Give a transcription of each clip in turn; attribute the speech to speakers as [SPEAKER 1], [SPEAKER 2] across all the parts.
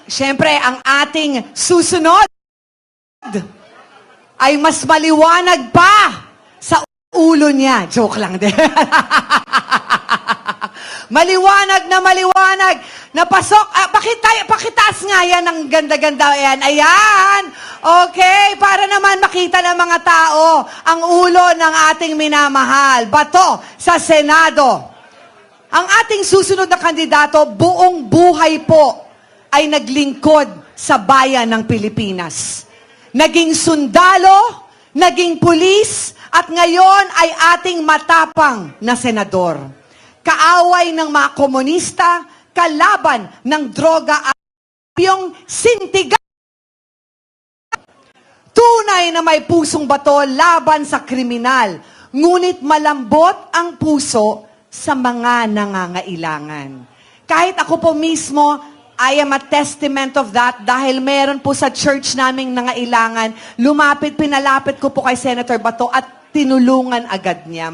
[SPEAKER 1] Siyempre, ang ating susunod ay mas maliwanag pa sa ulo niya. Joke lang din. Maliwanag na pasok. Pakitaas nga yan ng ganda-ganda. Ayan. Ayan. Okay. Para naman makita ng mga tao ang ulo ng ating minamahal. Bato sa Senado. Ang ating susunod na kandidato, buong buhay po ay naglingkod sa bayan ng Pilipinas. Naging sundalo, naging pulis, at ngayon ay ating matapang na senador. Kaaway ng mga komunista, kalaban ng droga at yung sintiga. Tunay na may pusong bato laban sa kriminal, ngunit malambot ang puso sa mga nangangailangan. Kahit ako po mismo, I am a testament of that dahil meron po sa church naming nangailangan, pinalapit ko po kay Senator Bato at tinulungan agad niya.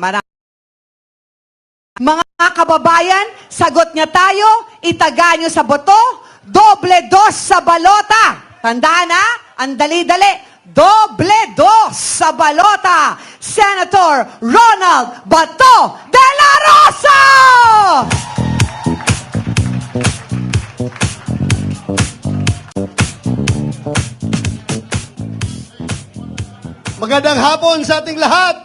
[SPEAKER 1] Mga kababayan, sagot niya tayo, itaga niyo sa boto, doble dos sa balota. Tandaan na, ang dali-dali, doble dos sa balota. Senator Ronald Bato de la Rosa!
[SPEAKER 2] Magandang hapon sa ating lahat.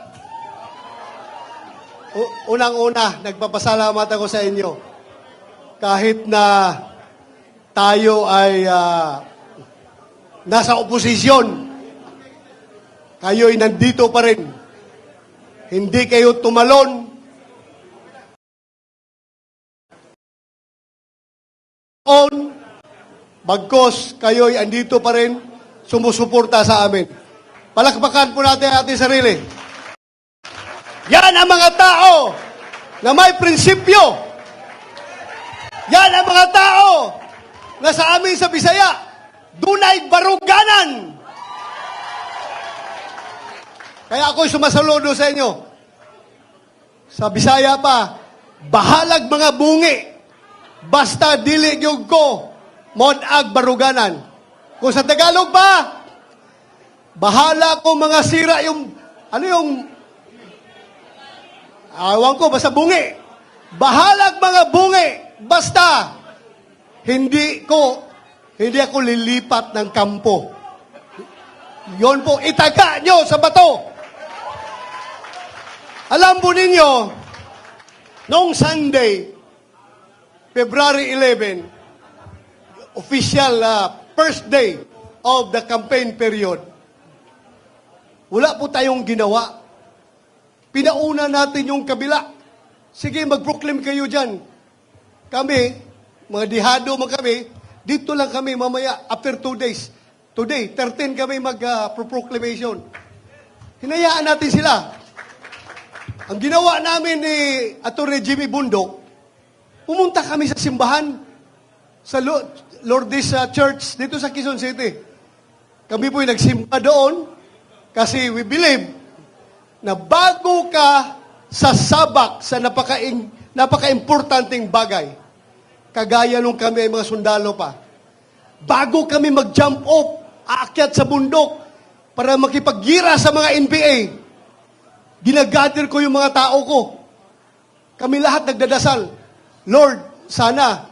[SPEAKER 2] Unang-una, nagpapasalamat ako sa inyo. Kahit na tayo ay nasa oposisyon, kayo'y nandito pa rin. Hindi kayo tumalon. Bagkos kayo'y andito pa rin, sumusuporta sa amin. Palakpakan po natin ang ating sarili. Yan ang mga tao na may prinsipyo. Yan ang mga tao na sa amin sa Bisaya, dunay baruganan. Kaya ako'y sumasaludo sa inyo. Sa Bisaya pa, bahalag mga bungi. Basta dili gyud ko mod-ag baruganan. Kung sa Tagalog pa, bahala ko mga sira yung, awan ko, basta bungi. Bahalag mga bungi, basta hindi ako lilipat ng kampo. Yon po, itaga nyo sa bato. Alam po ninyo, noong Sunday, February 11, official first day of the campaign period, wala po tayong ginawa. Pinauna natin yung kabila. Sige, mag-proclaim kayo dyan. Kami, mga dihado man kami, dito lang kami mamaya after 2 days. Today, 13 kami mag-proclamation. Hinayaan natin sila. Ang ginawa namin ni Atty. Jimmy Bundok, pumunta kami sa simbahan sa Lourdes Church dito sa Quezon City. Kami po'y nagsimba doon. Kasi we believe na bago ka sasabak sa napaka-importanting bagay, kagaya nung kami ay mga sundalo pa, bago kami mag-jump off, aakyat sa bundok para makipaggira sa mga NPA, ginagadir ko yung mga tao ko. Kami lahat nagdadasal, Lord, sana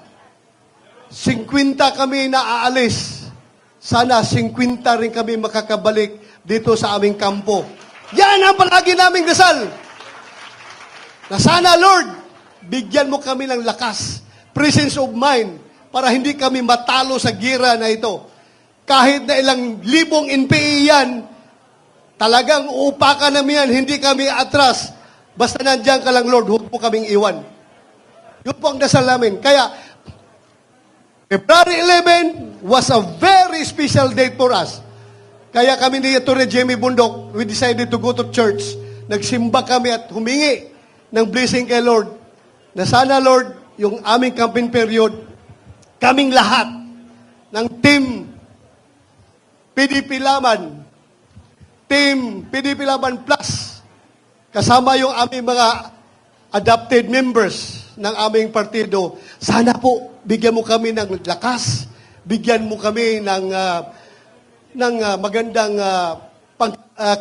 [SPEAKER 2] 50 kami na aalis. Sana 50 rin kami makakabalik dito sa aming kampo. Yan ang palagi naming dasal. Na sana, Lord, bigyan mo kami ng lakas, presence of mind, para hindi kami matalo sa gira na ito. Kahit na ilang libong NPA yan, talagang uupakan namin yan, hindi kami atras. Basta nandiyan ka lang, Lord, huwag mo kaming iwan. Yun po ang dasal namin. Kaya, February 11 was a very special date for us. Kaya kami ni Atty. Jimmy Bundok, we decided to go to church. Nagsimba kami at humingi ng blessing kay Lord. Na sana, Lord, yung aming campaign period, kaming lahat ng team PDP Laban, Team PDP Laban Plus, kasama yung aming mga adopted members ng aming partido, sana po bigyan mo kami ng lakas, bigyan mo kami ng magandang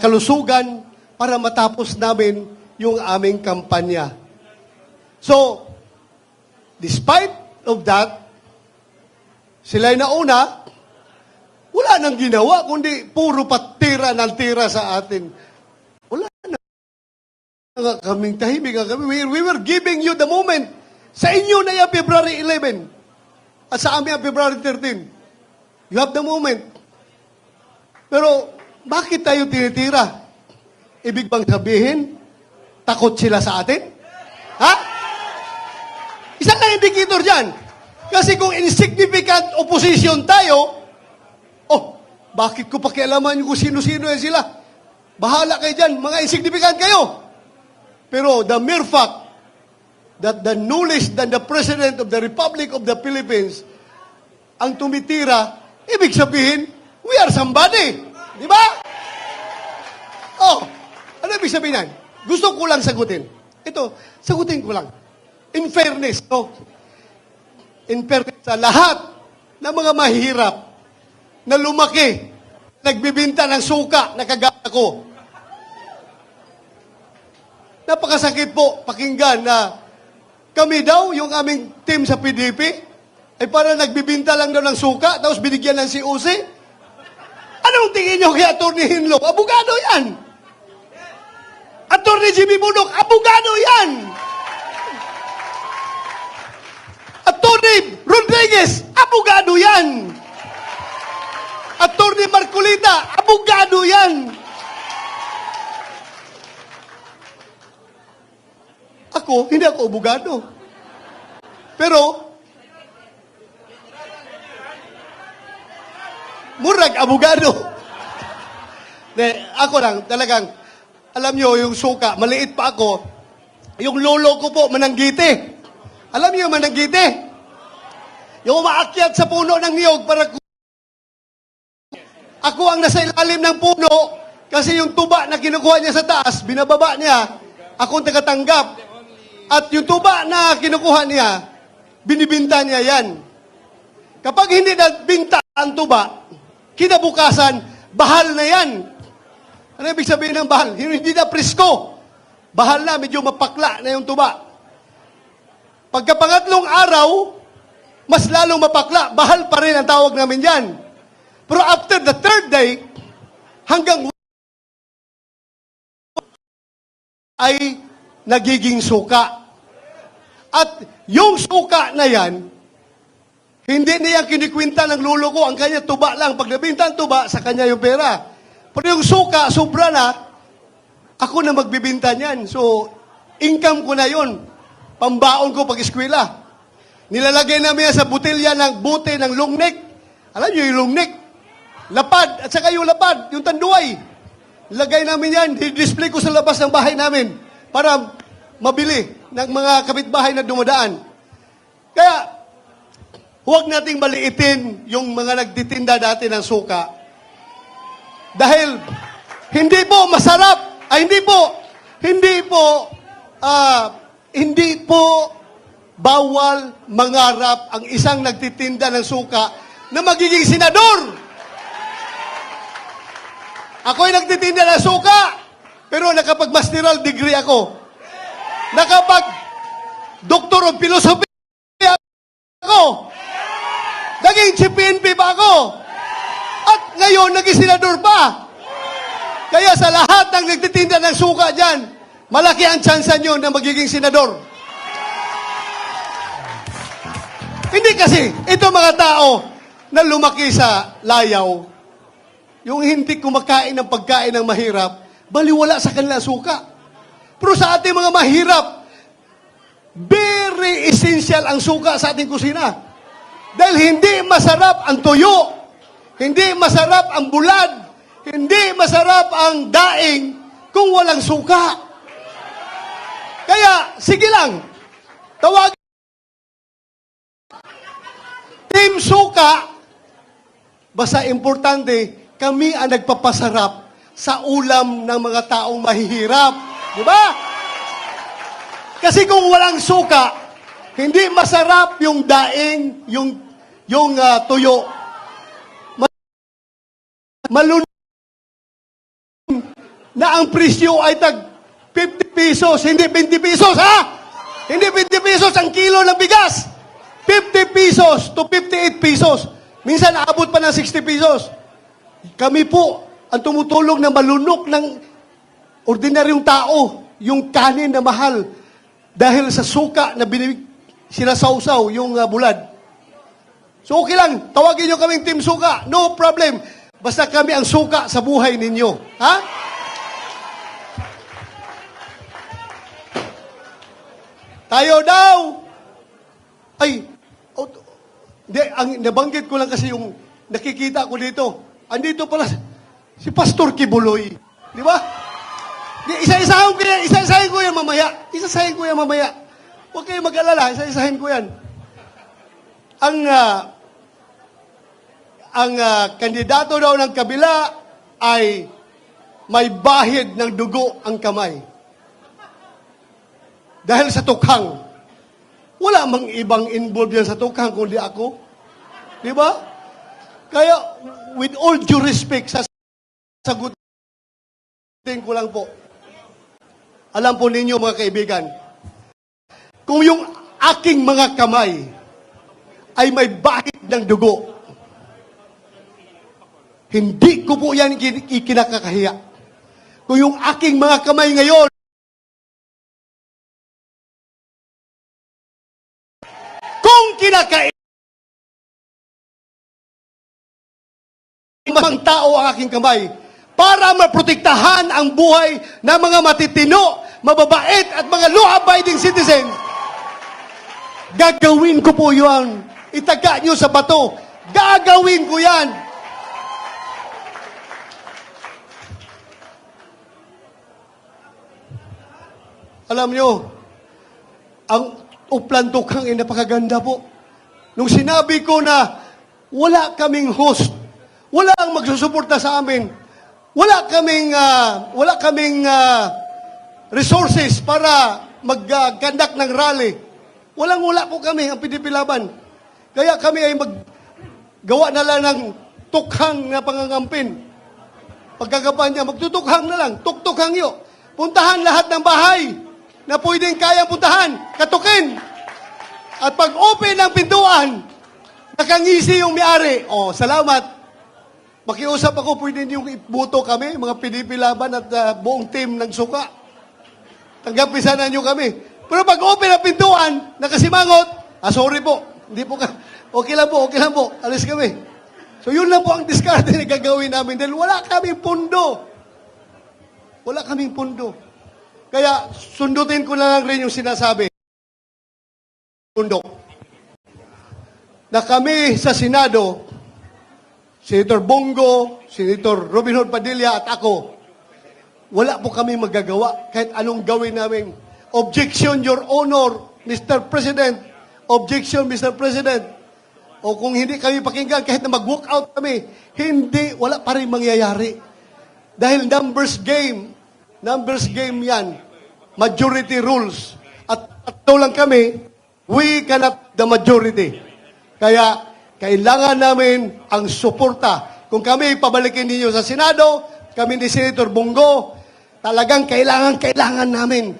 [SPEAKER 2] kalusugan para matapos namin yung aming kampanya. So, despite of that, sila'y nauna, wala nang ginawa, kundi puro patira ng tira sa atin. Wala na nga kaming tahimik nga kami. We were giving you the moment. Sa inyo na yung February 11 at sa amin ang February 13. You have the moment. Pero, bakit tayo tinitira? Ibig bang sabihin, takot sila sa atin? Ha? Isang na indicator dyan. Kasi kung insignificant opposition tayo, bakit ko pakialaman kung sino-sino yan sila? Bahala kayo dyan, mga insignificant kayo. Pero the mere fact that the knowledge that the President of the Republic of the Philippines ang tumitira, ibig sabihin, we are somebody. Di ba? Ano ibig sabihin yan? Gusto ko lang sagutin. Ito, sagutin ko lang. In fairness, in fairness sa lahat ng mga mahirap na lumaki, nagbibinta ng suka na kagaya ko. Napakasakit po pakinggan na kami daw, yung aming team sa PDP, ay para nagbibinta lang daw ng suka, tapos binigyan ng COC. Anong tingin nyo kay Atty. Hinlo? Abogado yan! Atty. Jimmy Bunok, abogado yan! Atty. Rodriguez, abogado yan! Atty. Marcolita, abogado yan! Ako, hindi ako abogado. Pero, murag abogado. Ako lang, talagang, alam nyo, yung suka, maliit pa ako, yung lolo ko po, mananggite. Alam nyo yung mananggite? Yung umaakyat sa puno ng niyog para ako ang nasa ilalim ng puno kasi yung tuba na kinukuha niya sa taas, binababa niya, ako ang tagatanggap. At yung tuba na kinukuha niya, binibinta niya yan. Kapag hindi nagbinta ang tuba, kinabukasan, bahal na yan. Ano ibig sabihin ng bahal? Hindi na presko. Bahal na, medyo mapakla na yung tuba. Pagkapangatlong araw, mas lalong mapakla. Bahal pa rin ang tawag namin yan. Pero after the third day, hanggang ay nagiging suka. At yung suka na yan, hindi niya kinikwinta ng lulo ko, ang kanya tuba lang. Pag nabinta ang tuba, sa kanya yung pera. Pero yung suka, sobra na, ako na magbibinta niyan. So, income ko na yon, pambaon ko pag-eskwela. Nilalagay namin yan sa butilya ng bote ng lungnek. Alam niyo yung lungnek? Lapad, at saka yung lapad, yung tanduay. Lagay namin yan, display ko sa labas ng bahay namin para mabili ng mga kapitbahay na dumadaan. Kaya, huwag nating maliitin yung mga nagtitinda dati ng suka. Dahil, hindi po masarap, hindi po bawal mangarap ang isang nagtitinda ng suka na magiging senador. Ako'y nagtitinda ng suka, pero nakapag-masteral degree ako. Nakapag-doctor of philosophy ako. Naging CPNP pa ako. At ngayon, naging senador pa. Kaya sa lahat ng nagtitinda ng suka dyan, malaki ang tsansa nyo na magiging senador. Hindi kasi, ito mga tao na lumaki sa layaw, yung hindi kumakain ng pagkain ng mahirap, baliwala sa kanila suka. Pero sa ating mga mahirap, very essential ang suka sa ating kusina. Dahil hindi masarap ang tuyo, hindi masarap ang bulad, hindi masarap ang daing kung walang suka. Kaya, sige lang, tawag Team Suka, basta importante, kami ang nagpapasarap sa ulam ng mga taong mahihirap. Di ba? Kasi kung walang suka, hindi masarap yung daing, yung tuyo. malun na ang presyo ay tag 50 pesos, hindi 20 pesos, ha? Hindi 20 pesos ang kilo ng bigas. 50 pesos to 58 pesos. Minsan aabot pa ng 60 pesos. Kami po ang tumutulong na malunok ng ordinaryong tao, yung kanin na mahal dahil sa suka na sinasawsaw yung bulad. So okay lang, tawagin nyo kaming Team Suka. No problem. Basta kami ang suka sa buhay ninyo. Ha? Tayo daw! Ay, hindi, ang nabanggit ko lang kasi yung nakikita ko dito. Andito pala si Pastor Kibuloy. Di ba? Isa-isahin ko yan mamaya. Isa-isahin ko yan mamaya. Huwag kayong mag-alala, isa-isahin ko yan. Ang kandidato daw ng kabila ay may bahid ng dugo ang kamay. Dahil sa tukhang. Wala mang ibang involved yan sa tukhang kundi ako. Di ba? Kaya, with all due respect, sasagutin ko lang po. Alam po ninyo mga kaibigan, kung yung aking mga kamay ay may bahid ng dugo, hindi ko po yan ikinakakahiya. Kung yung aking mga kamay ngayon, kung kinakain ibang tao ang aking kamay para maprotektahan ang buhay ng mga matitino, mababait at mga law-abiding citizens, gagawin ko po yun. Itaga nyo sa bato. Gagawin ko yan. Alam nyo, ang uplantukang ay napakaganda po. Nung sinabi ko na wala kaming host, wala ang magsusuporta sa amin, wala kaming resources para mag-conduct ng rally. Wala po kami ang PDP Laban. Kaya kami ay maggawa na lang ng tukhang na pangangampin. Pagkakampanya, magtutukhang na lang, tuktukhang nyo. Puntahan lahat ng bahay na pwedeng kayang puntahan, katukin. At pag open ang pintuan, nakangisi yung may-ari. Oh, salamat. Makiusap ako, pwede niyong ibuto kami, mga PDP Laban at buong team ng Suka. Tanggapin sana niyo kami. Pero pag open ang pintuan, nakasimangot, sorry po, hindi po ka, okay lang po, alis kami. So yun lang po ang diskarte na gagawin namin dahil wala kaming pundo. Wala kaming pundo. Kaya sundutin ko na lang rin yung sinasabi. Pundo. Na kami sa Senado, Senator Bongo, Senator Robin Hood Padilla at ako, wala po kami magagawa kahit anong gawin namin. Objection, Your Honor, Mr. President. Objection, Mr. President. O kung hindi kami pakinggan, kahit na mag-walk out kami, wala pa rin mangyayari. Dahil numbers game yan. Majority rules. At ito lang kami, we cannot the majority. Kaya, kailangan namin ang suporta. Kung kami pabalikin ninyo sa Senado, kami ni Senator Bongo, talagang kailangan namin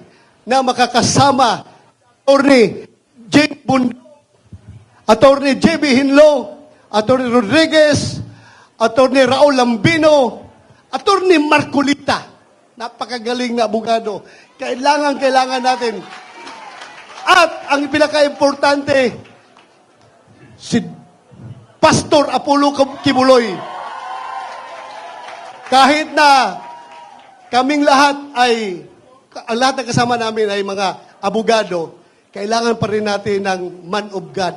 [SPEAKER 2] na makakasama Attorney Jake Bundok, Attorney J.B. Hinlo, Attorney Rodriguez, Attorney Raul Lambino, Attorney Marcolita. Napakagaling na abogado. Kailangan natin. At ang pinaka-importante, si Pastor Apollo Kibuloy. Kahit na kaming lahat ang lahat ng kasama namin ay mga abogado, kailangan pa rin natin ng man of God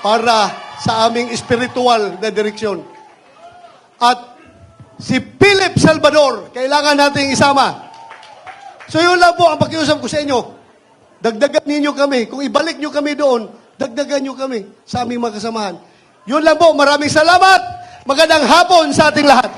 [SPEAKER 2] para sa aming spiritual na direksyon. At si Philip Salvador, kailangan nating isama. So yun lang po ang pakiusap ko sa inyo. Dagdagan ninyo kami. Kung ibalik nyo kami doon, dagdagan nyo kami sa aming mga kasamahan. Yun lang po. Maraming salamat. Magandang hapon sa ating lahat.